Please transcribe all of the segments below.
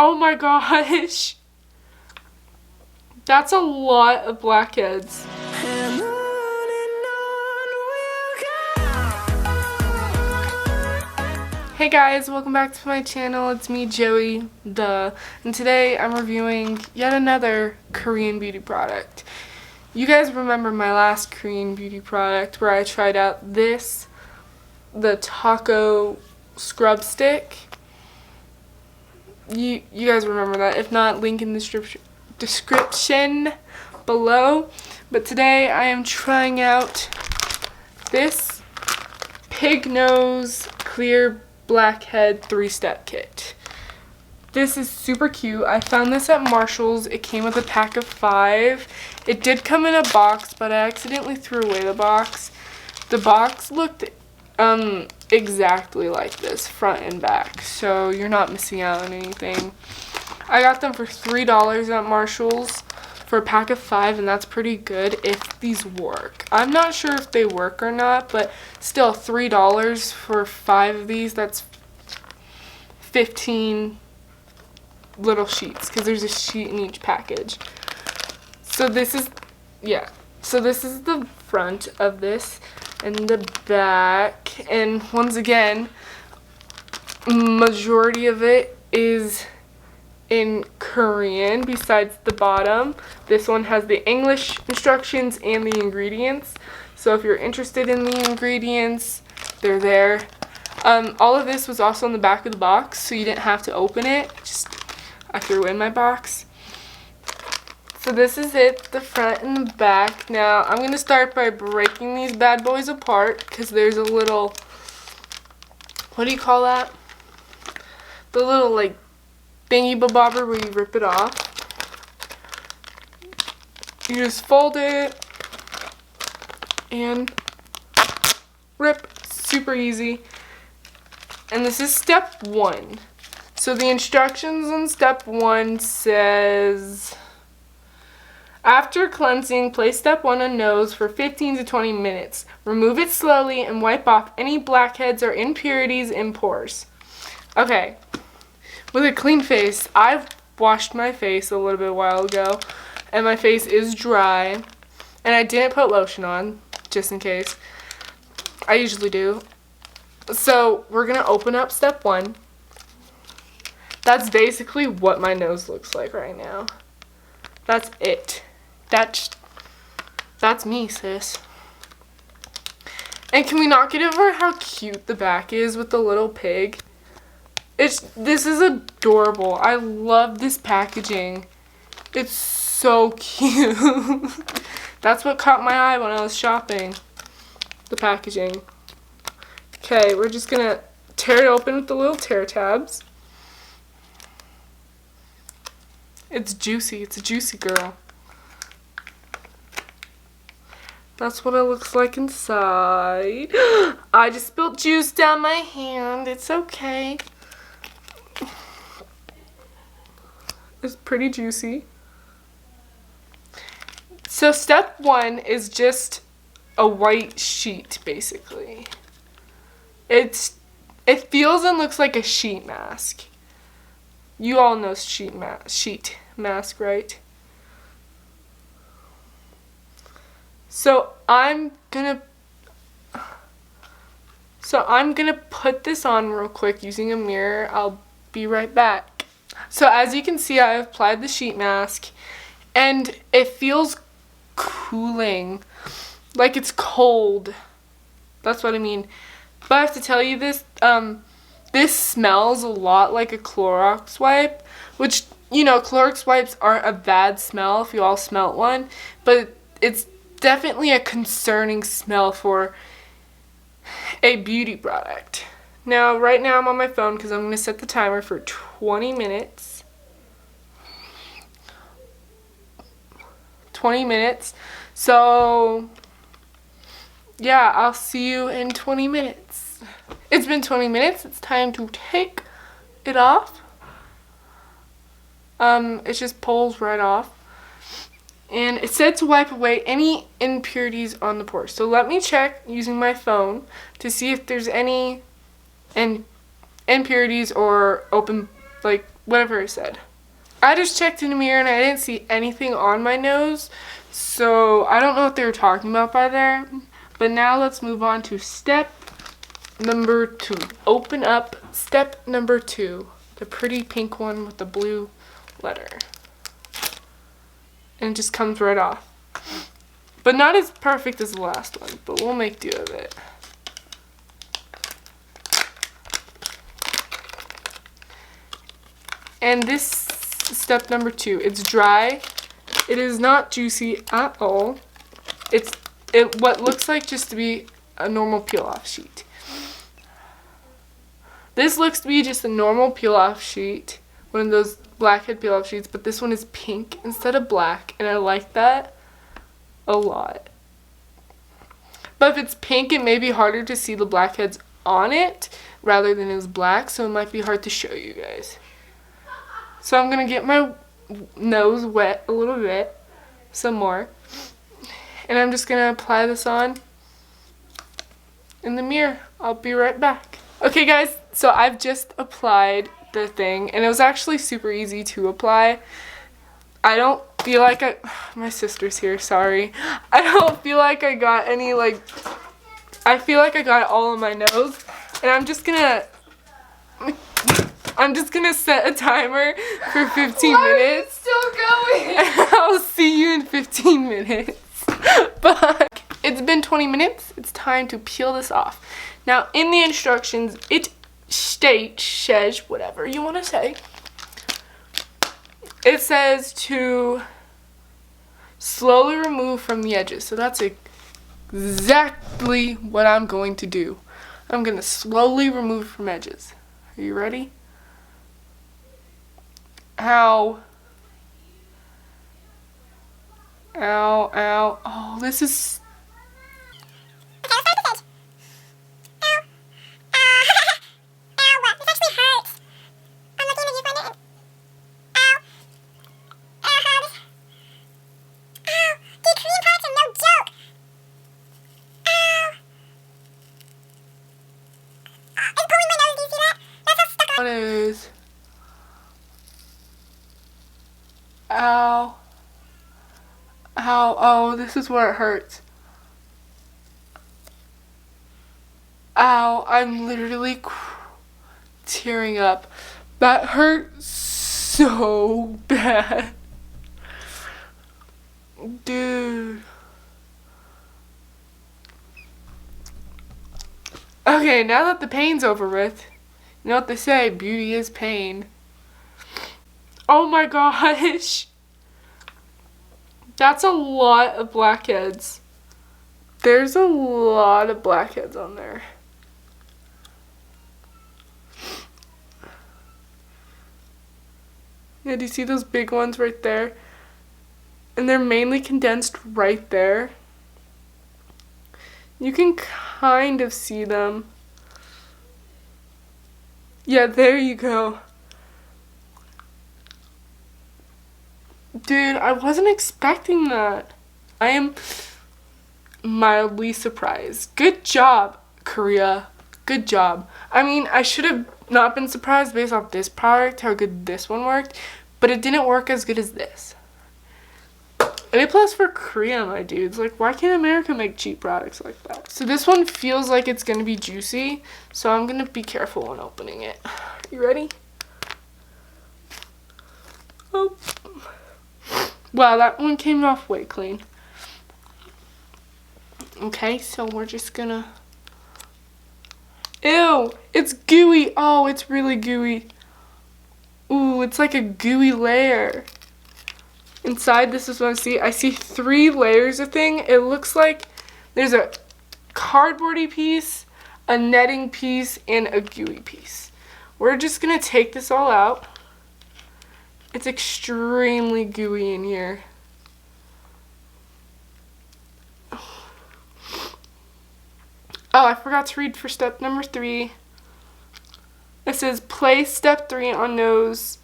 Oh my gosh. That's a lot of blackheads. Hey guys, welcome back to my channel. It's me, Joey, and today I'm reviewing yet another Korean beauty product. You guys remember my last Korean beauty product where I tried out the taco scrub stick. You guys remember that. If not, link in the description below. But today I am trying out this Pig Nose Clear Blackhead 3-step kit. This is super cute. I found this at Marshall's. It came with a pack of 5. It did come in a box, but I accidentally threw away the box. The box looked exactly like this, front and back, so you're not missing out on anything. I got them for $3 at Marshall's for a pack of 5, and that's pretty good if these work. I'm not sure if they work or not, but still $3 for 5 of these, that's 15 little sheets, because there's a sheet in each package. So this is the front of this and the back, and once again, majority of it is in Korean besides the bottom. This one has the English instructions and the ingredients, so if you're interested in the ingredients, they're there. All of this was also in the back of the box, so you didn't have to open it. I threw in my box. So this is it, the front and the back. Now I'm going to start by breaking these bad boys apart, because there's a little, what do you call that? The little like thingy bobber where you rip it off. You just fold it and rip. Super easy. And this is step 1. So the instructions on step 1 says, after cleansing, place step 1 on nose for 15 to 20 minutes. Remove it slowly and wipe off any blackheads or impurities in pores. Okay, with a clean face, I've washed my face a little bit while ago, and my face is dry, and I didn't put lotion on, just in case. I usually do. So we're going to open up step 1. That's basically what my nose looks like right now. That's it. That's me, sis. And can we not get over how cute the back is with the little pig? This is adorable. I love this packaging. It's so cute. That's what caught my eye when I was shopping. The packaging. Okay, we're just gonna tear it open with the little tear tabs. It's juicy. It's a juicy girl. That's what it looks like inside. I just spilled juice down my hand. It's okay. It's pretty juicy. So step 1 is just a white sheet, basically. It feels and looks like a sheet mask. You all know sheet mask, right? So I'm gonna put this on real quick using a mirror. I'll be right back. So as you can see, I applied the sheet mask, and it feels cooling, like it's cold. That's what I mean. But I have to tell you this, this smells a lot like a Clorox wipe, which, you know, Clorox wipes aren't a bad smell if you all smelt one, but it's definitely a concerning smell for a beauty product. Now, right now I'm on my phone because I'm going to set the timer for 20 minutes. 20 minutes. So, yeah, I'll see you in 20 minutes. It's been 20 minutes. It's time to take it off. It just pulls right off. And it said to wipe away any impurities on the pores. So let me check using my phone to see if there's any impurities or open, like, whatever I said. I just checked in the mirror and I didn't see anything on my nose, so I don't know what they were talking about by there. But now let's move on to step number 2. Open up step number 2, the pretty pink one with the blue letter. And it just comes right off. But not as perfect as the last one, but we'll make do of it. And this step number 2, it's dry. It is not juicy at all. It's what looks like just to be a normal peel-off sheet. This looks to be just a normal peel-off sheet, one of those Blackhead peel-off sheets, but this one is pink instead of black, and I like that a lot. But if it's pink, it may be harder to see the blackheads on it rather than as black, so it might be hard to show you guys. So I'm going to get my nose wet a little bit, some more, and I'm just going to apply this on in the mirror. I'll be right back. Okay guys, so I've just applied the thing, and it was actually super easy to apply. I don't feel like my sister's here, sorry. I don't feel like I got any, I feel like I got it all on my nose, and I'm just gonna set a timer for 15 Why minutes. Are you still going? I'll see you in 15 minutes. But it's been 20 minutes. It's time to peel this off. Now, in the instructions, it says, whatever you want to say. It says to slowly remove from the edges. So that's exactly what I'm going to do. I'm going to slowly remove from edges. Are you ready? Ow. Ow, ow. Oh, this is... What is... Ow. Ow. Oh, this is where it hurts. Ow. I'm literally tearing up. That hurt so bad. Dude. Okay, now that the pain's over with, you know what they say, beauty is pain. Oh my gosh. That's a lot of blackheads. There's a lot of blackheads on there. Yeah, do you see those big ones right there? And they're mainly condensed right there. You can kind of see them. Yeah, there you go. Dude, I wasn't expecting that. I am mildly surprised. Good job, Korea. Good job. I mean, I should have not been surprised based off this product, how good this one worked, but it didn't work as good as this. A+ for Korea, my dudes. Like, why can't America make cheap products like that? So this one feels like it's going to be juicy, so I'm going to be careful when opening it. You ready? Oh. Wow, that one came off way clean. Okay, so we're just gonna... Ew! It's gooey! Oh, it's really gooey. Ooh, it's like a gooey layer. Inside, this is what I see. I see 3 layers of thing. It looks like there's a cardboardy piece, a netting piece, and a gooey piece. We're just gonna take this all out. It's extremely gooey in here. Oh, I forgot to read for step number 3. It says, place step 3 on nose.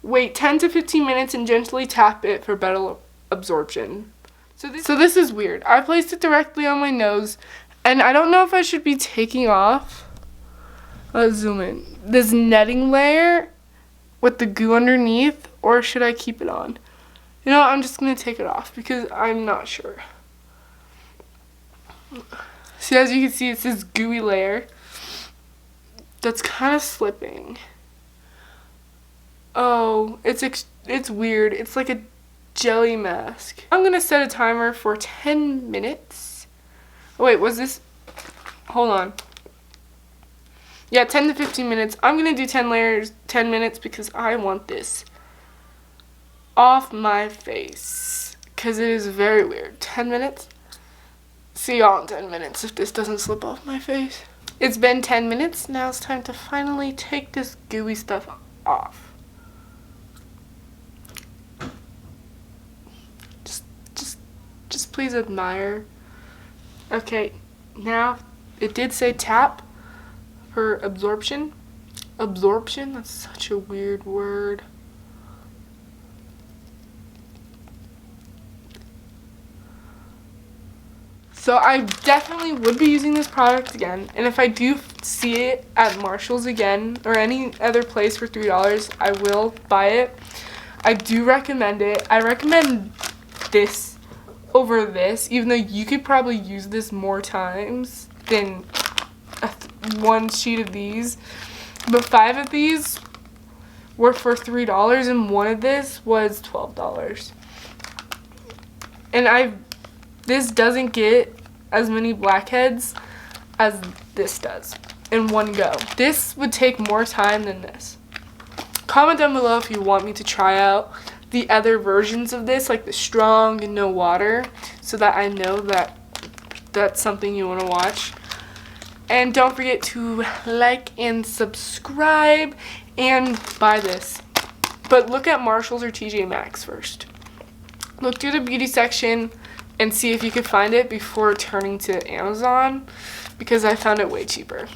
Wait 10 to 15 minutes and gently tap it for better absorption. So this is weird. I placed it directly on my nose, and I don't know if I should be taking off. Let's zoom in. This netting layer. with the goo underneath, or should I keep it on? You know, I'm just going to take it off because I'm not sure. See, as you can see, it's this gooey layer that's kind of slipping. Oh, it's weird. It's like a jelly mask. I'm going to set a timer for 10 minutes. Oh, wait, was this? Hold on. Yeah, 10 to 15 minutes. I'm going to do 10 layers, 10 minutes because I want this off my face because it is very weird. 10 minutes. See y'all in 10 minutes if this doesn't slip off my face. It's been 10 minutes. Now it's time to finally take this gooey stuff off. Just please admire. Okay, now it did say tap for absorption. Absorption? That's such a weird word. So I definitely would be using this product again. And if I do see it at Marshall's again or any other place for $3, I will buy it. I do recommend it. I recommend this over this, even though you could probably use this more times than one sheet of these. But 5 of these were for $3 and one of this was $12. And this doesn't get as many blackheads as this does in one go. This would take more time than this. Comment down below if you want me to try out the other versions of this, like the strong and no water, so that I know that that's something you want to watch. And don't forget to like and subscribe and buy this. But look at Marshall's or TJ Maxx first. Look through the beauty section and see if you could find it before turning to Amazon, because I found it way cheaper.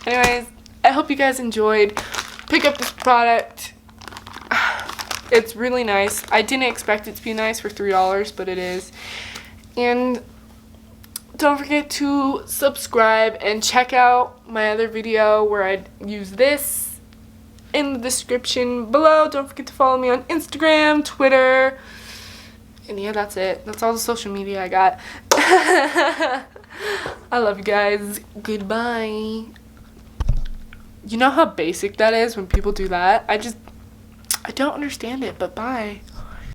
Anyways, I hope you guys enjoyed. Pick up this product. It's really nice. I didn't expect it to be nice for $3, but it is. And don't forget to subscribe and check out my other video where I use this in the description below. Don't forget to follow me on Instagram, Twitter, and yeah, that's it. That's all the social media I got. I love you guys. Goodbye. You know how basic that is when people do that? I don't understand it, but bye.